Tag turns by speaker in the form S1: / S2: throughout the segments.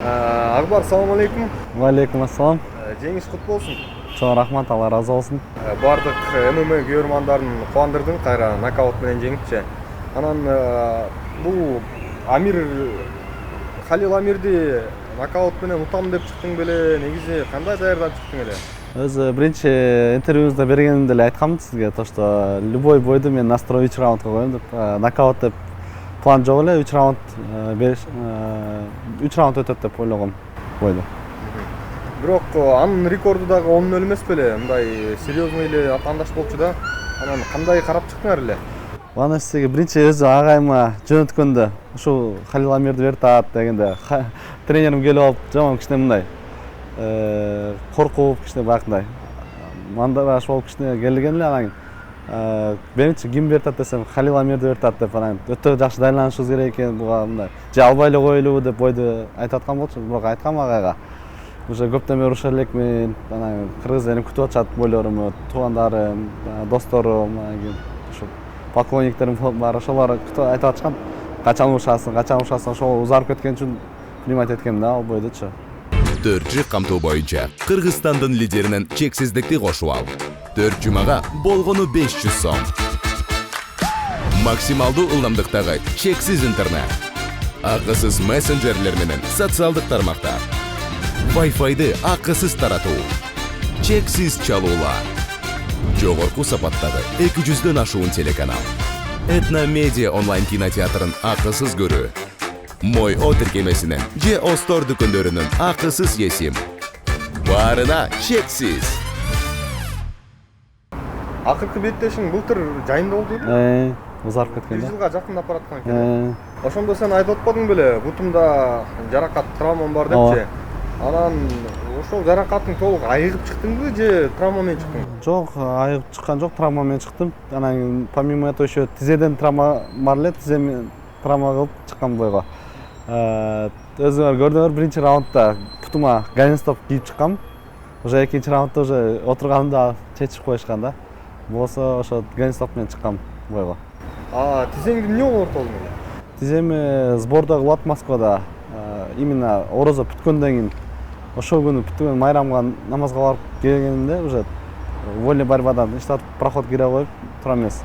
S1: Акбар, салам алейкум.
S2: Валейкум ассалам.
S1: Жеңиш кут болсун.
S2: Чоң рахмат, Алла разы болсун.
S1: Бардык ММА көрөрмандарын кубандырдың, кайра нокаут менен жеңипчи. Анан бул Халил Амирди нокаут менен утам деп чыктың беле, негизи кандай даярданып чыктың эле?
S2: Өзү биринчи интервьюбузда бергенимде эле айтканмын сизге, то что любой бойду мен настрой 3 раундга коем деп. Нокаут деп план жок эле, 3 раунд 3 раунд өтөт деп ойлогом бойду.
S1: Бирок анын рекорду дагы 10-0 эмес беле, мындай серьезный эле атаандаш болчу да. Анан кандай карап чыктыңар эле?
S2: Аны сизге биринчи өзү агайыма жөнөткөндө ушул Халил Амирди берип атат дегенде тренерим келип алып, жаман кичине мындай коркуп кичине баягындай мандыраш болуп кичине келген эле. Анан менимче ким берип атат десем, Халил Амирди берип атат деп, анан өтө жакшы дайланышыбыз керек экен, буга мындай же албай эле коелубу деп бойду айтып аткан болчу. Бирок айткам агайга, уже көптөн бери урушар элекмин, анан кыргыз элин күтүп атышат бойлорумду, туугандарым, досторум, ошо поклонниктерим бар, ошолор айтып атышкан, качан урушасың, ошол узарып кеткен үчүн примат эткем да ал бойдучу.
S3: Төртчү камтуу боюнча Кыргызстандын лидеринен чексиздикти кошуп ал. 4 жумага болгону 500 сом. Максималдуу ылдамдыктагы чексиз интернет. Акысыз мессенджерлер менен социалдык тармактар. Wi-Fi'ды акысыз таратуу. Чексиз чалуулар. Жогорку сапаттагы 200дөн ашуун телеканал. Этно Медиа онлайн кинотеатрын акысыз көрүү. Мой О тиркемесинен же Остор дүкөндөрүнүн акысыз есим. Баарына чексиз.
S1: Акыркы беттешиң былтыр жайында болду.
S2: Узарып кеткен да.
S1: 1 жылга жакындап бараткан экен. Ошондо сен айтып атпадың беле, бутумда жаракат, травмам бар депчи. Анан ошол жаракаттың толук айыгып чыктыңбы же травма менен чыктың?
S2: Жок, айыгып чыккан жок, травма менен чыктым. Анан помимо этого еще тизеден травма бар эле, тиземен травма кылып чыккан бойго. Өзүңөр көрдүңөр, биринчи раундда путума галенстоп кийип чыккам. Уже экинчи раундда уже отурганымда чечип коюшкан да. Болсо ошо галенстоп менен чыккам бойго.
S1: Тизеңди эмне болуп ортолдуң эле?
S2: Тиземи сбордо кылат Москвада. Именно орозо бүткөндөн кийин ошол күнү бүткөн майрамга намазга барып келгенимде уже вольный борьбадан иштеп проход кире коюп тура эмес.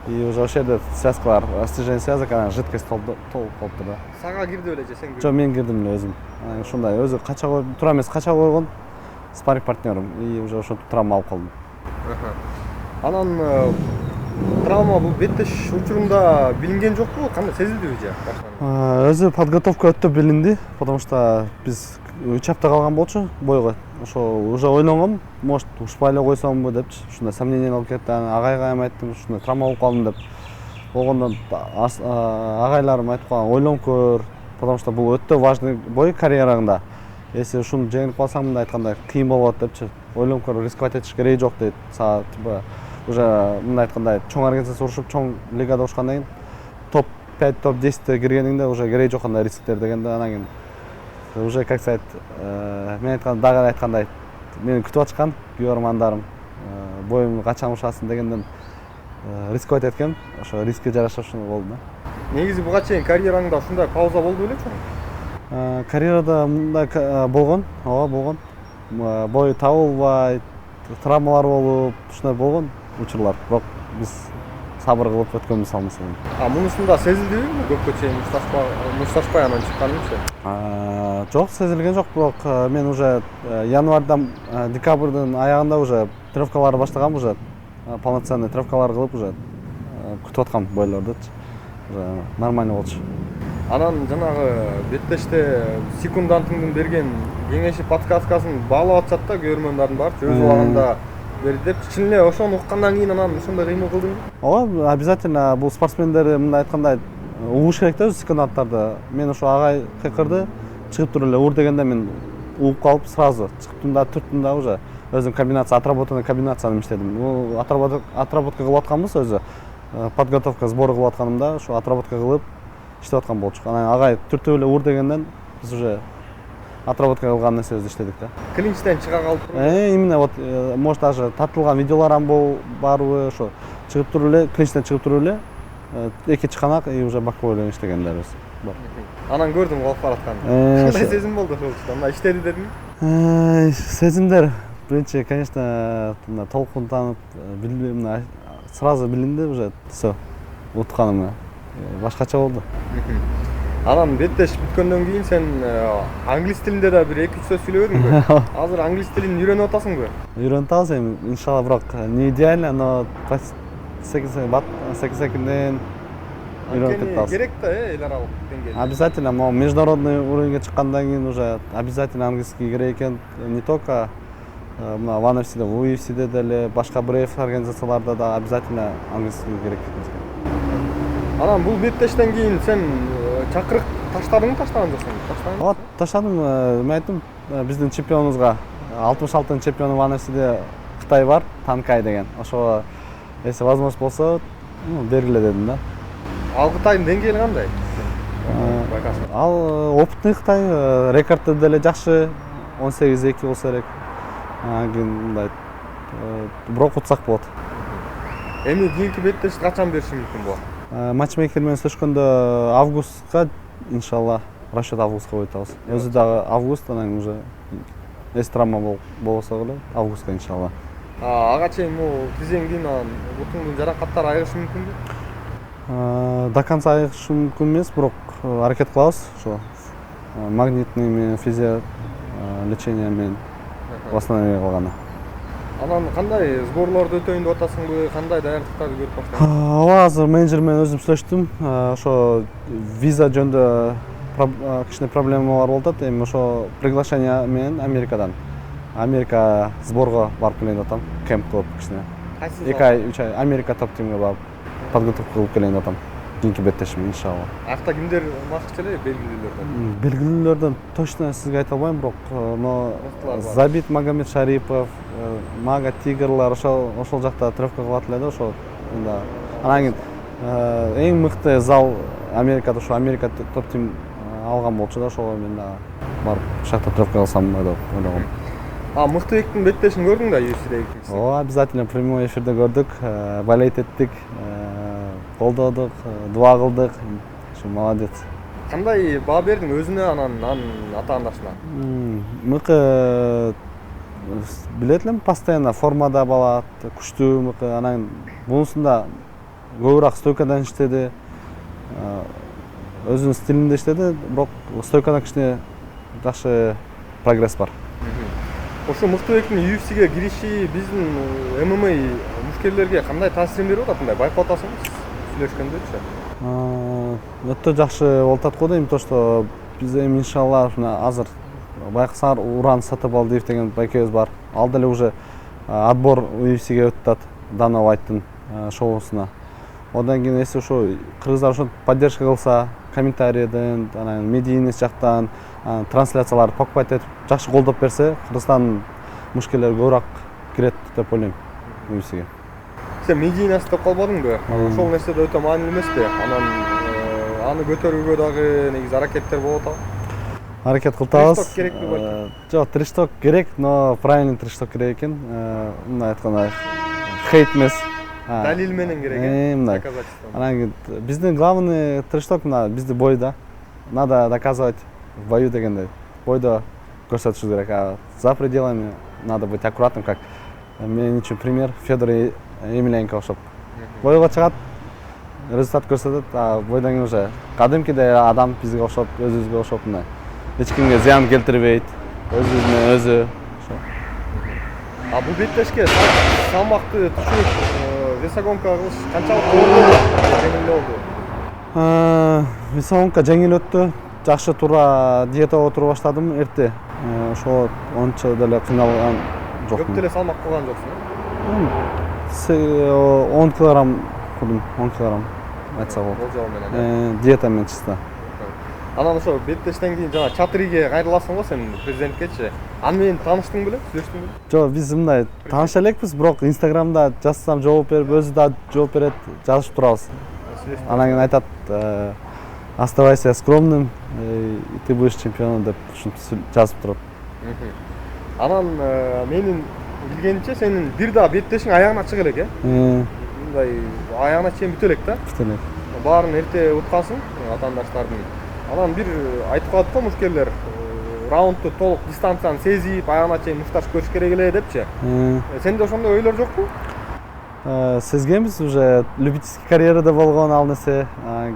S2: И уже ошол жерде связкалар, растяжение связок, анан жидкость толуп калыптыр да.
S1: Сага кирди беле же сен кирдиң?
S2: Жок, мен кирдим эле өзүм. Ушундай өзү кача коюп, тура эмес кача койгон спарринг партнерим. И уже ошо травма алып калдым.
S1: Анан травма бул беттеш учурунда билинген жокпу, кандай сезилдиби же?
S2: Өзү подготовка өтө билинди, потому что биз 3 апта калган болчу бойго. Ошо уже ойлонгом, может ушпай эле койсомбу депчи, ушундай сомнение алып кетти. Агайга эми айттым, ушундай травма болуп калдым деп. Болгондон агайларым айтып калган, ойлонуп көр, потому что бул өтө важный бой карьераңда. Если ушуну жеңип калсаң, мындай айтканда кыйын болот депчи. Ойлонуп көр, рисковать этиш кереги жок дейт. Сага типа уже мындай айткандай чоң организация урушуп, чоң лигада урушкандан кийин топ 5, топ 10-те киргениңде уже кереги жок андай рисктер дегенде, анан кийин уже как сказать, мен айткан дагы айткандай мени күтүп атышкан көрөрмандарым, боюм качан урушасың дегенден рисковать эткем. Ошо рискке жараша ушуну болду да.
S1: Негизи буга чейин карьераңда ушундай пауза болду белечи?
S2: Карьерада мындай болгон, ооба болгон. Бой табылбай, травмалар болуп, ушундай болгон учурлар. Бирок биз сабыр кылып өткөнбүз ал маселени.
S1: Мунусунда сезилдиби көпкө чейин мушташпай анан чыкканыңчы?
S2: Жок, сезилген жок, бирок мен уже январдан декабрдын аягында уже тренировкаларды баштагам, уже полноценный тренировкалар кылып уже күтүп аткам бойлордучу. Уже нормально болчу.
S1: Анан жанагы беттеште секундантыңдын берген кеңеши подсказкасын баалап атышат да көрөрмандардын барчы өз убагында берди деп. Чын эле ошону уккандан кийин анан ошондой кыймыл кылдыңбы?
S2: Ооба, обязательно бул спортсмендер мындай айткандай угуш керек да өз секунданттарды. Мен ошо агай кыйкырды, чыгып туруп эле ур дегенде мен угуп калып сразу чыктым да, түрттүм да уже. Өзүм комбинация, отработанный комбинацияны иштедим. Бул отработка кылып атканбыз өзү. Подготовка сбору кылып атканымда ошо отработка кылып иштеп аткан болчук. Анан агай түртүп эле ур дегенден биз уже отработка кылган нерсебизди иштедик да.
S1: Клинчтен чыга калып
S2: именно вот может даже тартылган видеолорам барбы, ошо чыгып туруп эле, клинчтен чыгып туруп эле эки чыканак и уже боковой иштегендерибиз бар.
S1: Анан көрдүм калып баратканын. Кандай сезим болду ошол учурда? Мына иштеди дедиң?
S2: Сезимдер биринчи, конечно, мына толкунтанып, билбейм, мына сразу билинди уже, всё, утканым. Башкача болду.
S1: Анан беттеш бүткөндөн кийин сен англис тилинде да бир 2-3 сөз сүйлөбөдүңбү? Азыр англис тилин үйрөнүп атасыңбы?
S2: Үйрөнүп атабыз, иншалла, бирок не идеально, но секин-секинден үйрөнүп кетебиз.
S1: Керек да, эл аралык деңгээлде.
S2: Обязательно, могу международный уровеньге чыккандан кийин уже обязательно английский керек экен. Не только мына One FC'де, UFC'де деле, башка брейв организацияларда да обязательно английский керек бизге.
S1: Анан бул беттештен кийин сен чакырык таштадыңбы, таштаган жоксуңбу? Таштадың?
S2: Вот, таштадым. Мен айттым, биздин чемпионубузга 66 чемпиону One FC'де Кытай бар, Танкай деген. Ошого если возможность болсо, бергиле дедим да.
S1: Ал Кытайдын деңгээли кандай?
S2: Ал опытный Кытай, рекорду деле жакшы, 18-2 болсо керек. Анан кийин мындай бирок утсак болот.
S1: Эми кийинки беттеш качан бериши мүмкүн болот?
S2: Матчмейкер менен сөзгөндө августка, иншалла, расчет августка коюп атабыз. Өзү дагы август, анан уже эс травма болбосо эле августка, иншалла.
S1: Ага чейин тизеңдин анан бутуңдун жаракаттары айыгышы мүмкүнбү?
S2: До конца айыгышы мүмкүн эмес, бирок аракет кылабыз. Ошо магнитный менен физио лечение менен восстановление кылганы.
S1: Анан кандай сборлорду өтөйүн деп атасыңбы? Кандай даярдыктарды көрүп баштадың?
S2: Ооба, азыр менеджер менен өзүм сүйлөштүм. Ошо виза жөнүндө кичине проблемалар болуп атат. Эми ошо приглашение менен Америка сборго барып келейин деп атам. Кемп кылып кичине. 2 ай, 3 ай Америка топ тимге барып подготовка кылып келейин деп атам. Кийинки беттешим, иншалла.
S1: Акта кимдер макчу эле белгилүүлөрдөн?
S2: Белгилүүлөрдөн точно сизге айта албайм, бирок Забит Магомед Шарипов, Мага Тигрлар ошол жакта тренировка кылат эле да, ошол. Анан кийин эң мыкты зал Америкада, ошо Америка топ тим алган болчу да, ошого мен дагы барып ошол жакта тренировка кылсам деп ойлогом.
S1: Мыктыбектин беттешин көрдүң да UFC'деги?
S2: Ооба, обязательно прямой эфирде көрдүк, болеть эттик, колдодук, дуа кылдык. Молодец.
S1: Кандай баа бердиң өзүнө, анан ата-анасына?
S2: Мыкы билет элем, постоянно формада балат, күчтүү мыкы. Анан бунусунда көбүрөөк стойкадан иштеди, өзүнүн стилинде иштеди, бирок стойкадан кичине жакшы прогресс бар.
S1: Ошо Мыктыбектин UFC'ге кириши биздин ММА мушкерлерге кандай таасирин берип атат, мындай байкап атасыңбы сүйлөшкөндөрчү?
S2: Өтө жакшы болуп атат го дейм, то что биз эми иншалла азыр байкасаңар Уран Сатыбалдиев деген байкебиз бар. Ал деле уже отбор UFC'ге өтүп атат, Дана Уайттын шоусуна. Одан кийин эси ошо кыргыздар ошо поддержка кылса, комментарийден, анан медийный жактан трансляцияларды покупать этип жакшы колдоп берсе, Кыргызстандын мушкерлери көбүрөөк кирет деп ойлойм UFC'ге.
S1: Сен медийнасы деп калбадыңбы? Ошол нерсе да өтө маанилүү эмеспи? Анан аны көтөрүүгө дагы негизи аракеттер болуп атабы?
S2: Аракет кылтабыз.
S1: Трешток керекпи балким?
S2: Жок, трешток керек, но правильный трешток керек экен. Мындай айтканда хейт эмес.
S1: Далил менен керек экен.
S2: Мындай. Анан кийин биздин главный трешток мына бизди бойдо. Надо доказывать в бою дегендей. Бойдо көрсөтүшүбүз керек. За пределами надо быть аккуратным, как мен үчүн пример Федор Емельяненко окшоп. Бойго чыгат, результат көрсөтөт, бойдон кийин уже кадимкидей адам бизге окшоп, өзүбүзгө окшоп мындай. Эч кимге зыян келтирбейт, өзүнө өзү.
S1: Бул беттешке салмакты түшүрүп весогонка кылыш канчалык болду? Жеңил болду?
S2: Весогонка жеңил өттү. Жакшы туура диетага отуруп баштадым эрте. Ошо ончо деле кыйналган жокмун.
S1: Көп деле салмак кылган жоксуң?
S2: 10 килограмм курдум, 10 килограмм айтса болот.
S1: Болжол менен.
S2: Диета менен чисто.
S1: Анан ошо беттештен кийин жана чатыриге кайрыласың го сен президенткечи. Аны менен тааныштың беле, сүйлөштүң беле?
S2: Жок, биз мындай тааныша элекпиз, бирок Инстаграмда жазсам жооп берип, өзү да жооп берет, жазышып турабыз. Анан кийин айтат: "Оставайся скромным, и ты будешь чемпионом" деп жазып турат.
S1: Анан менин билгенимче сенин бир да беттешиң аягына чыга элек, Мындай аягына чейин бүтө элек да?
S2: Бүтө элек.
S1: Баарын эрте уткансың, атаандаштардын. Анан бир айтып калат го мушкерлер, раундту толук дистанцияны сезип, аягына чейин мушташ көрүш керек эле депчи. Сенде ошондой ойлор жокпу?
S2: Сезгенбиз уже любительский карьерада болгон ал нерсе,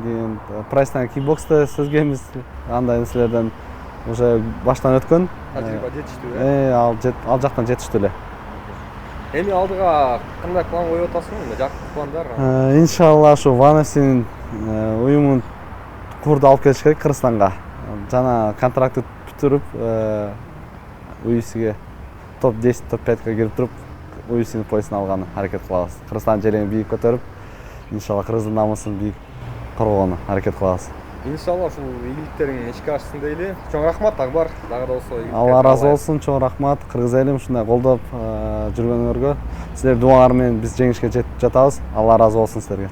S2: кийин прайстан кикбокста сезгенбиз, андай нерселерден уже баштан өткөн.
S1: Тажрыйба жетиштүү.
S2: Ал жактан жетиштүү эле.
S1: Эми алдыга кандай план коюп атасың? Жакшы пландар?
S2: Иншалла ушу ВНФСнин уюмун курду алып келиш керек Кыргызстанга. Жана контрактты бүтүрүп, UFC топ 10, топ 5га кирип туруп, UFC поясын алганы аракет кылабыз. Кыргызстан желегин бийик көтөрүп, иншалла Кыргыздын намысын бийик коргоону аракет кылабыз.
S1: Иншалла ушул ийгиликтериң ишке ашсын дейли. Чоң рахмат Акбар. Дагы да болсо
S2: Алла разы болсун, чоң рахмат. Кыргыз элим ушундай колдоп жүргөнүңөргө, силердин дуаңар менен биз жеңишке жетип жатабыз. Алла разы болсун силерге.